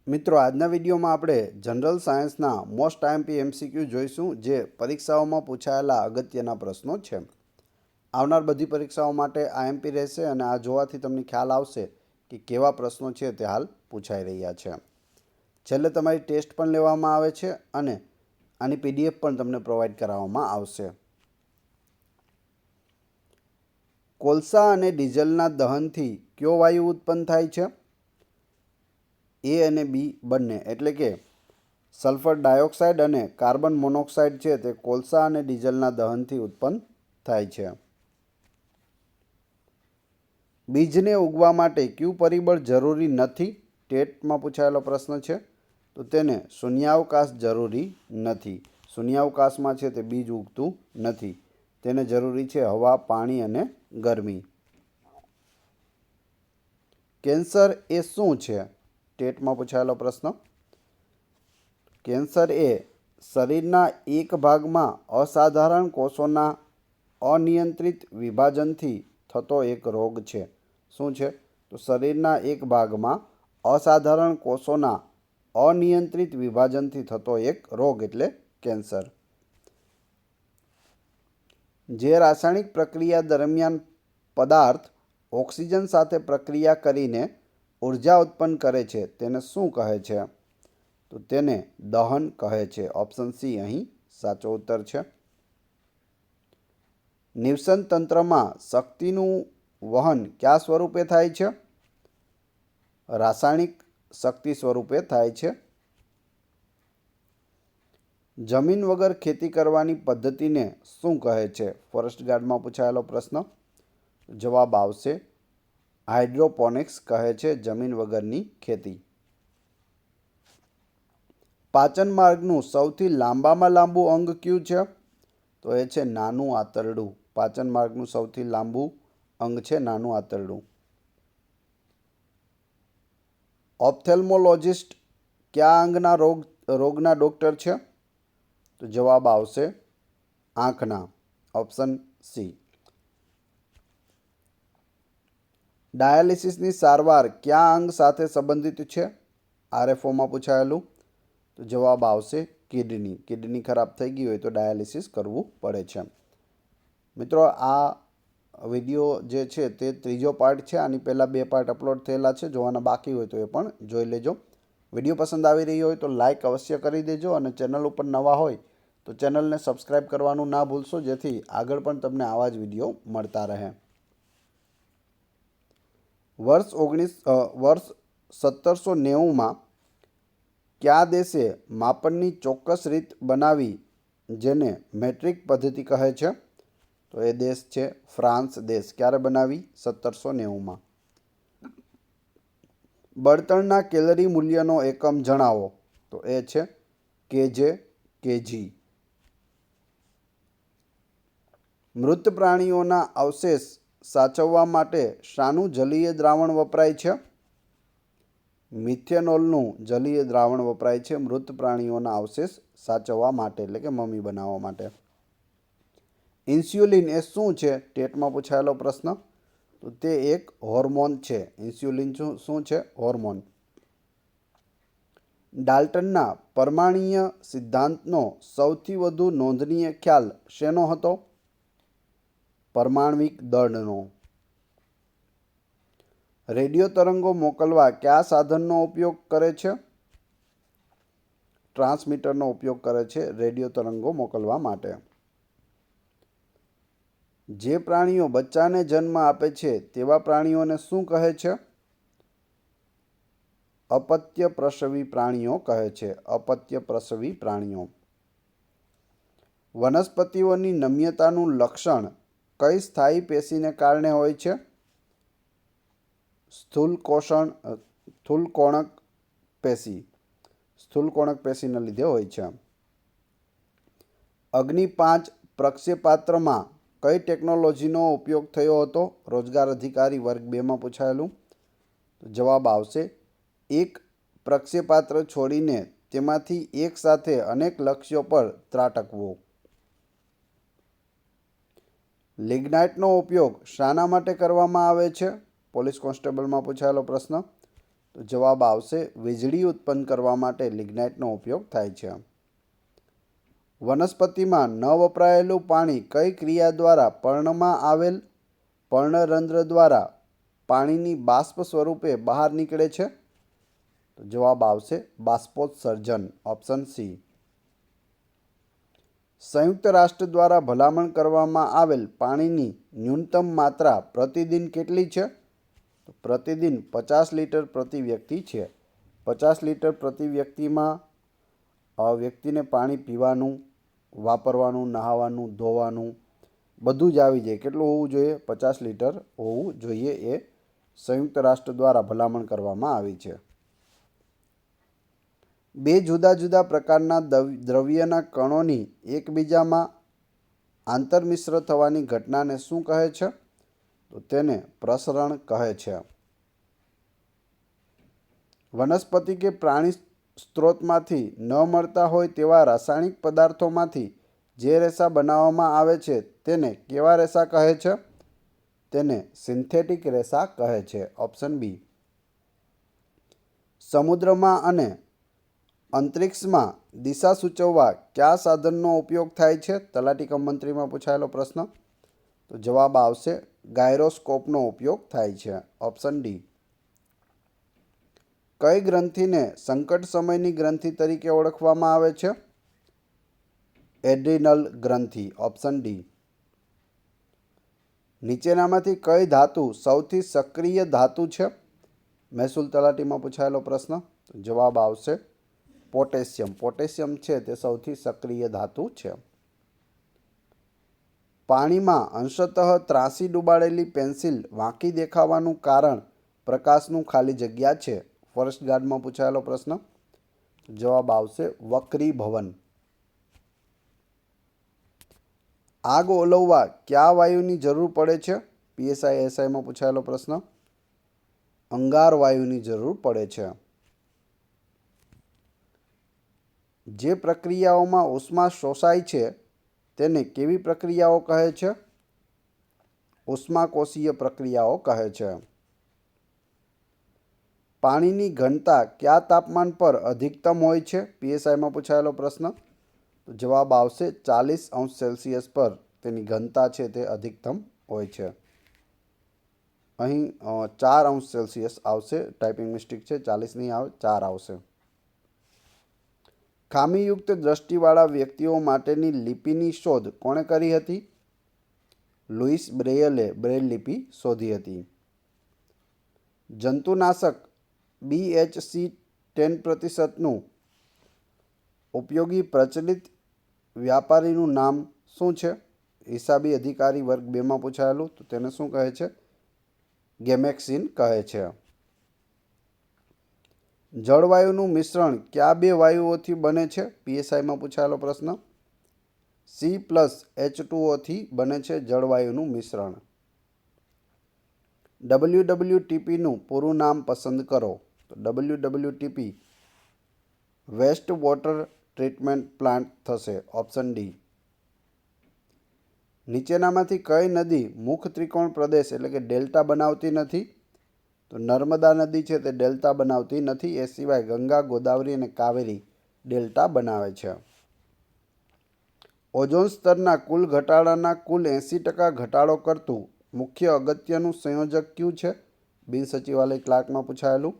મિત્રો, આજના વિડીયોમાં આપણે જનરલ સાયન્સના મોસ્ટ આઈએમપી એમસીક્યુ જોઈશું, જે પરીક્ષાઓમાં પૂછાયેલા અગત્યના પ્રશ્નો છે. આવનાર બધી પરીક્ષાઓ માટે આઈએમપી રહેશે અને આ જોવાથી તમને ખ્યાલ આવશે કે કેવા પ્રશ્નો છે તે હાલ પૂછાઈ રહ્યા છે. છેલ્લે તમારી ટેસ્ટ પણ લેવામાં આવે છે અને આની પીડીએફ પણ તમને પ્રોવાઈડ કરાવવામાં આવશે. કોલસા અને ડીઝલના દહનથી કયો વાયુ ઉત્પન્ન થાય છે? એ અને બી બંને, એટલે કે સલ્ફર ડાયોક્સાઇડ અને કાર્બન મોનોક્સાઇડ છે તે કોલસા અને ડીઝલના દહનથી ઉત્પન્ન થાય છે. બીજને ઉગવા માટે કયું પરિબળ જરૂરી નથી? ટેટમાં પૂછાયેલો પ્રશ્ન છે. તો તેને શૂન્યાવકાશ જરૂરી નથી. શૂન્યાવકાશમાં છે તે બીજ ઉગતું નથી. તેને જરૂરી છે હવા, પાણી અને ગરમી. કેન્સર એ શું છે? ટેટમાં પૂછાયેલો પ્રશ્ન. કેન્સર એ શરીરના એક ભાગમાં અસાધારણ કોષોના અનિયંત્રિત વિભાજનથી થતો એક રોગ છે. શું છે? તો શરીરના એક ભાગમાં અસાધારણ કોષોના અનિયંત્રિત વિભાજનથી થતો એક રોગ એટલે કેન્સર. જે રાસાયણિક પ્રક્રિયા દરમિયાન પદાર્થ ઓક્સિજન સાથે પ્રક્રિયા કરીને ઉર્જા ઉત્પન્ન કરે છે તેને શું કહે છે? તો તેને દહન કહે છે. ઓપ્શન સી અહીં સાચો ઉત્તર છે. નિવસન તંત્રમાં શક્તિનું વહન કયા સ્વરૂપે થાય છે? રાસાયણિક શક્તિ સ્વરૂપે થાય છે. જમીન વગર ખેતી કરવાની પદ્ધતિને શું કહે છે? ફોરેસ્ટ ગાર્ડમાં પૂછાયેલો પ્રશ્ન. જવાબ આવશે હાઇડ્રોપોનિક્સ કહે છે જમીન વગરની ખેતી. પાચન માર્ગનું સૌથી લાંબામાં લાંબુ અંગ કયું છે? તો એ છે નાનું આંતરડું. પાચન માર્ગનું સૌથી લાંબુ અંગ છે નાનું આંતરડું. ઓપ્થેલ્મોલોજિસ્ટ કયા અંગના રોગના ડૉક્ટર છે? તો જવાબ આવશે આંખના. Option C. ડાયાલિસિસની સારવાર કયા અંગ સાથે સંબંધિત છે? આરએફઓમાં પૂછાયેલું. તો જવાબ આવશે કિડની. કિડની ખરાબ થઈ ગઈ હોય તો ડાયાલિસિસ કરવું પડે છે. મિત્રો, આ વિડીયો જે છે તે ત્રીજો પાર્ટ છે. આની પહેલાં 2 પાર્ટ અપલોડ થયેલા છે. જોવાના બાકી હોય તો એ પણ જોઈ લેજો. વિડીયો પસંદ આવી રહ્યો હોય તો લાઇક અવશ્ય કરી દેજો અને ચેનલ ઉપર નવા હોય તો ચેનલને સબસ્ક્રાઈબ કરવાનું ના ભૂલશો, જેથી આગળ પણ તમને આવા જ વિડીયો મળતા રહે. વર્ષ 1790માં કયા દેશે માપનની ચોક્કસ રીત બનાવી જેને મેટ્રિક પદ્ધતિ કહે છે? તો એ દેશ છે ફ્રાન્સ દેશ. ક્યારે બનાવી? 1790માં. બળતણના કેલરી મૂલ્યનો એકમ જણાવો. તો એ છે કેજે, કેજી. મૃત પ્રાણીઓના અવશેષ સાચવવા માટે શાનું જલીય દ્રાવણ વપરાય છે? મિથેનોલનું જલીય દ્રાવણ વપરાય છે મૃત પ્રાણીઓના અવશેષ સાચવવા માટે, એટલે કે મમી બનાવવા માટે. ઇન્સ્યુલિન એ શું છે? ટેટમાં પૂછાયેલો પ્રશ્ન. તો તે એક હોર્મોન છે. ઇન્સ્યુલિન શું છે? હોર્મોન. ડાલ્ટનના પરમાણ્વીય સિદ્ધાંતનો સૌથી વધુ નોંધનીય ખ્યાલ શેનો હતો? પરમાણ્વિક દળનો. રેડિયો તરંગો મોકલવા કયા સાધનનો ઉપયોગ કરે છે? ટ્રાન્સમીટરનો ઉપયોગ કરે છે રેડિયો તરંગો મોકલવા માટે. જે પ્રાણીઓ બચ્ચાને જન્મ આપે છે તેવા પ્રાણીઓને શું કહે છે? અપત્ય પ્રસવી પ્રાણીઓ કહે છે. અપત્ય પ્રસવી પ્રાણીઓ. વનસ્પતિઓની નમ્યતાનું લક્ષણ કઈ સ્થાયી પેશીને કારણે હોય છે? સ્થૂલકોણક પેશી. સ્થૂલકોણક પેશીને લીધે હોય છે. અગ્નિ 5 પ્રક્ષેપાત્રમાં કઈ ટેકનોલોજીનો ઉપયોગ થયો હતો? રોજગાર અધિકારી વર્ગ 2માં પૂછાયેલું. જવાબ આવશે એક પ્રક્ષેપાત્ર છોડીને તેમાંથી એક સાથે અનેક લક્ષ્યો પર ત્રાટકવું. લિગ્નાઇટનો ઉપયોગ શાના માટે કરવામાં આવે છે? પોલીસ કોન્સ્ટેબલમાં પૂછાયેલો પ્રશ્ન. તો તો જવાબ આવશે વીજળી ઉત્પન્ન કરવા માટે લિગ્નાઇટનો ઉપયોગ થાય છે. વનસ્પતિમાં ન વપરાયેલું પાણી કઈ ક્રિયા દ્વારા પર્ણમાં આવેલ પર્ણરંધ્ર દ્વારા પાણીની બાષ્પ સ્વરૂપે બહાર નીકળે છે? તો જવાબ આવશે બાષ્પોત્સર્જન, ઓપ્શન સી. સંયુક્ત રાષ્ટ્ર દ્વારા ભલામણ કરવામાં આવેલ પાણીની ન્યૂનતમ માત્રા પ્રતિદિન કેટલી છે? તો પ્રતિદિન 50 લીટર પ્રતિ વ્યક્તિ છે. 50 લીટર પ્રતિ વ્યક્તિમાં વ્યક્તિને પાણી પીવાનું, વાપરવાનું, નહાવાનું, ધોવાનું બધું જ આવી જાય. કેટલું હોવું જોઈએ? 50 લીટર હોવું જોઈએ. એ સંયુક્ત રાષ્ટ્ર દ્વારા ભલામણ કરવામાં આવી છે. બે જુદા જુદા પ્રકારના દ્રવ્યના કણોની એકબીજામાં આંતરમિશ્ર થવાની ઘટનાને શું કહે છે? તો તેને પ્રસરણ કહે છે. વનસ્પતિ કે પ્રાણી સ્ત્રોતમાંથી ન મળતા હોય તેવા રાસાયણિક પદાર્થોમાંથી જે રેસા બનાવવામાં આવે છે તેને કેવા રેસા કહે છે? તેને સિન્થેટિક રેસા કહે છે, ઓપ્શન બી. સમુદ્રમાં અને અંતરિક્ષમાં દિશા સૂચવવા કયા સાધનનો ઉપયોગ થાય છે? તલાટી કમ મંત્રીમાં પૂછાયેલો પ્રશ્ન. તો જવાબ આવશે ગાયરોસ્કોપનો ઉપયોગ થાય છે, ઓપ્શન ડી. કઈ ગ્રંથિને સંકટ સમયની ગ્રંથિ તરીકે ઓળખવામાં આવે છે? એડ્રિનલ ગ્રંથિ, ઓપ્શન ડી. નીચેનામાંથી કઈ ધાતુ સૌથી સક્રિય ધાતુ છે? મહેસૂલ તલાટીમાં પૂછાયેલો પ્રશ્ન. જવાબ આવશે પોટેશિયમ. પોટેશિયમ છે તે સૌથી સક્રિય ધાતુ છે. પાણીમાં અંશતઃ ત્રાંસી ડૂબાડેલી પેન્સિલ વાંકી દેખાવાનું કારણ પ્રકાશનું ખાલી જગ્યા છે. ફોરેસ્ટ ગાર્ડમાં પૂછાયેલો પ્રશ્ન. જવાબ આવશે વક્રીભવન. આગ ઓલવવા કયા વાયુની જરૂર પડે છે? પીએસઆઈ એસઆઈમાં પૂછાયેલો પ્રશ્ન. અંગાર વાયુની જરૂર પડે છે. જે પ્રક્રિયાઓમાં ઉષ્મા શોષાય છે તેને કેવી પ્રક્રિયાઓ કહે છે? ઉષ્માકોષીય પ્રક્રિયાઓ કહે છે. પાણીની ઘનતા કયા તાપમાન પર અધિકતમ હોય છે? પીએસઆઈમાં પૂછાયેલો પ્રશ્ન. તો જવાબ આવશે 40°C પર તેની ઘનતા છે તે અધિકતમ હોય છે. અહીં 4°C આવશે. ટાઈપિંગ મિસ્ટેક છે, 40 નહીં આવે, 4 આવશે. ખામીયુક્ત દ્રષ્ટિવાળા વ્યક્તિઓ માટેની લિપિની શોધ કોણે કરી હતી? લુઈસ બ્રેયલે બ્રેલ લિપિ શોધી હતી. જંતુનાશક BHC 10%નું ઉપયોગી પ્રચલિત વ્યાપારીનું નામ શું છે? હિસાબી અધિકારી વર્ગ 2માં પૂછાયેલું. તો તેને શું કહે છે? ગેમેક્સિન કહે છે. જળવાયુનું મિશ્રણ કયા બે વાયુઓથી બને છે? પીએસઆઈમાં પૂછાયેલો પ્રશ્ન. C+H2O બને છે જળવાયુનું મિશ્રણ. WWTPનું પૂરું નામ પસંદ કરો. તો WWTP waste water treatment plant થશે, ઓપ્શન ડી. નીચેનામાંથી કઈ નદી મુખ ત્રિકોણ પ્રદેશ એટલે કે ડેલ્ટા બનાવતી નથી? તો નર્મદા નદી છે તે ડેલ્ટા બનાવતી નથી. એ સિવાય ગંગા, ગોદાવરી અને કાવેરી ડેલ્ટા બનાવે છે. ઓઝોન સ્તરના કુલ ઘટાડાના કુલ 80% ઘટાડો કરતું મુખ્ય અગત્યનું સંયોજક કયું છે? બિન સચિવાલય ક્લાર્કમાં પૂછાયેલું.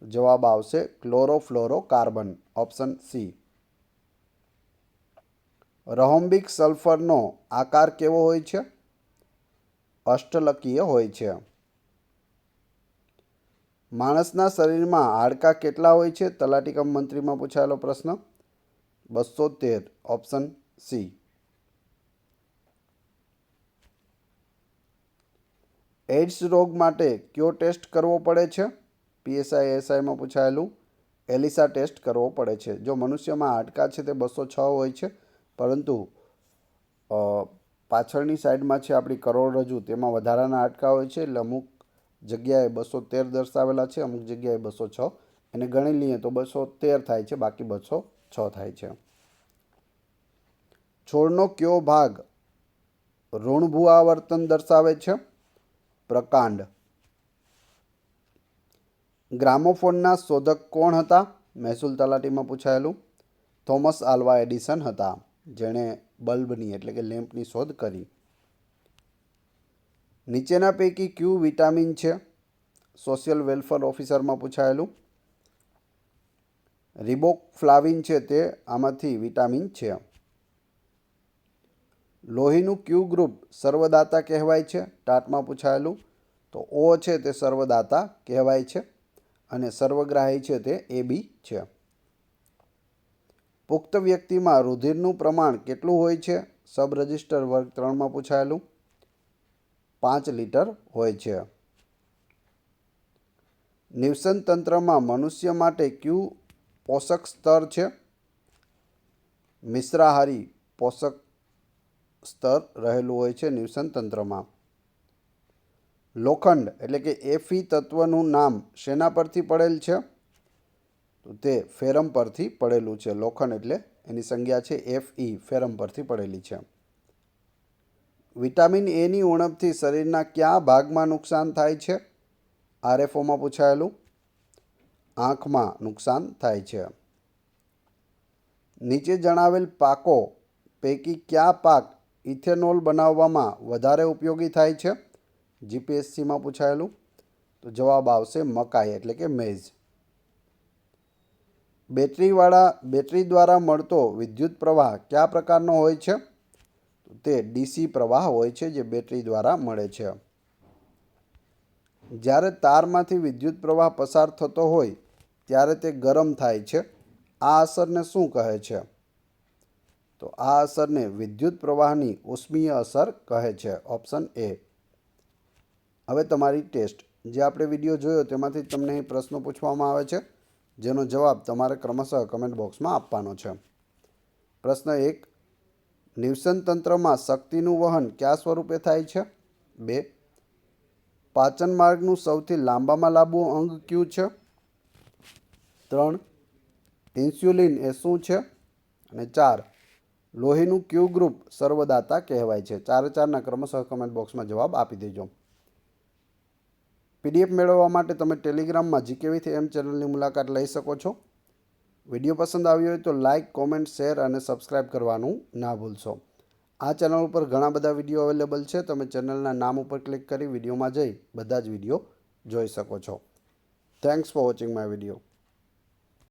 જવાબ આવશે ક્લોરોફ્લોરોકાર્બન, ઓપ્શન સી. રહોમ્બિક સલ્ફરનો આકાર કેવો હોય છે? અષ્ટલકીય હોય છે. માણસના શરીરમાં હાડકાં કેટલા હોય છે? તલાટી કમ મંત્રીમાં પૂછાયેલો પ્રશ્ન. 213, ઓપ્શન સી. એઇડ્સ રોગ માટે કયો ટેસ્ટ કરવો પડે છે? પીએસઆઈ એસઆઈમાં પૂછાયેલું. એલિસા ટેસ્ટ કરવો પડે છે. જો મનુષ્યમાં હાડકાં છે તે 206 હોય છે, પરંતુ પાછળની સાઈડમાં છે આપણી કરોડરજ્જુ, તેમાં વધારાના હાડકાં હોય છે. એટલે અમુક જગ્યાએ 213 દર્શાવેલા છે, અમુક જગ્યાએ 206. એને ગણી લઈએ તો 213 થાય છે, બાકી 206 થાય છે. છોડનો કયો ભાગ ઋણભૂઆવર્તન દર્શાવે છે? પ્રકાંડ. ગ્રામોફોનના શોધક કોણ હતા? મહેસૂલ તલાટીમાં પૂછાયેલું. થોમસ આલ્વા એડિસન હતા, જેણે બલ્બની એટલે કે લેમ્પની શોધ કરી. નીચેના પૈકી કયું વિટામિન છે? Social welfare ઓફિસરમાં પૂછાયેલું. રિબોફ્લાવિન છે તે આમાંથી વિટામિન છે. લોહીનું કયું ગ્રુપ સર્વદાતા કહેવાય છે? ટાટમાં પૂછાયેલું. તો ઓ છે તે સર્વદાતા કહેવાય છે અને સર્વગ્રાહી છે તે AB છે. પુખ્ત વ્યક્તિમાં રુધિરનું પ્રમાણ કેટલું હોય છે? સબ રજિસ્ટર વર્ગ 3માં પૂછાયેલું. 5 લીટર હોય છે. નિવસન તંત્રમાં મનુષ્ય માટે કયું પોષક સ્તર છે? મિશ્રાહારી પોષક સ્તર રહેલું હોય છે નિવસન તંત્રમાં. લોખંડ એટલે કે Fe તત્વનું નામ શેના પરથી પડેલ છે? તો તે ફેરમ પરથી પડેલું છે. લોખંડ એટલે એની સંજ્ઞા છે Fe, ફેરમ પરથી પડેલી છે. વિટામિન એની ઉણપથી શરીરના કયા ભાગમાં નુકસાન થાય છે? RFOમાં પૂછાયેલું. આંખમાં નુકસાન થાય છે. નીચે જણાવેલ પાકો પૈકી કયા પાક ઇથેનોલ બનાવવામાં વધારે ઉપયોગી થાય છે? GPSCમાં પૂછાયેલું. તો જવાબ આવશે મકાઈ એટલે કે મેઝ. બેટરી દ્વારા મળતો વિદ્યુત પ્રવાહ કયા પ્રકારનો હોય છે? તે DC પ્રવાહ હોય છે જે બેટરી દ્વારા મળે છે. જ્યારે તારમાંથી વિદ્યુત પ્રવાહ પસાર થતો હોય ત્યારે તે ગરમ થાય છે. આ અસરને શું કહે છે? તો આ અસરને વિદ્યુત પ્રવાહની ઉષ્મીય અસર કહે છે. Option A. હવે તમારી ટેસ્ટ. જે આપણે વિડીયો જોયો તેમાંથી તમને અહીં પ્રશ્નો પૂછવામાં આવે છે, જેનો જવાબ તમારે ક્રમશઃ કમેન્ટ બોક્સમાં આપવાનો છે. પ્રશ્ન 1. નિવસન તંત્રમાં શક્તિનું વહન કયા સ્વરૂપે થાય છે? 2. પાચન માર્ગનું સૌથી લાંબામાં લાંબુ અંગ કયું છે? 3. ઇન્સ્યુલિન એ શું છે? અને 4. લોહીનું કયું ગ્રુપ સર્વદાતા કહેવાય છે? 4-4ના ક્રમશઃ કમેન્ટ બોક્સમાં જવાબ આપી દેજો. PDF મેળવવા માટે તમે ટેલિગ્રામમાં GK with M ચેનલની મુલાકાત લઈ શકો છો. વિડીયો પસંદ આવ્યો હોય તો લાઇક, કોમેન્ટ, શેર અને સબસ્ક્રાઈબ કરવાનું ના ભૂલશો. આ ચેનલ ઉપર ઘણા બધા વિડીયો અવેલેબલ છે. તમે ચેનલના નામ ઉપર ક્લિક કરી વિડીયોમાં જઈ બધા જ વિડીયો જોઈ શકો છો. Thanks for watching my video.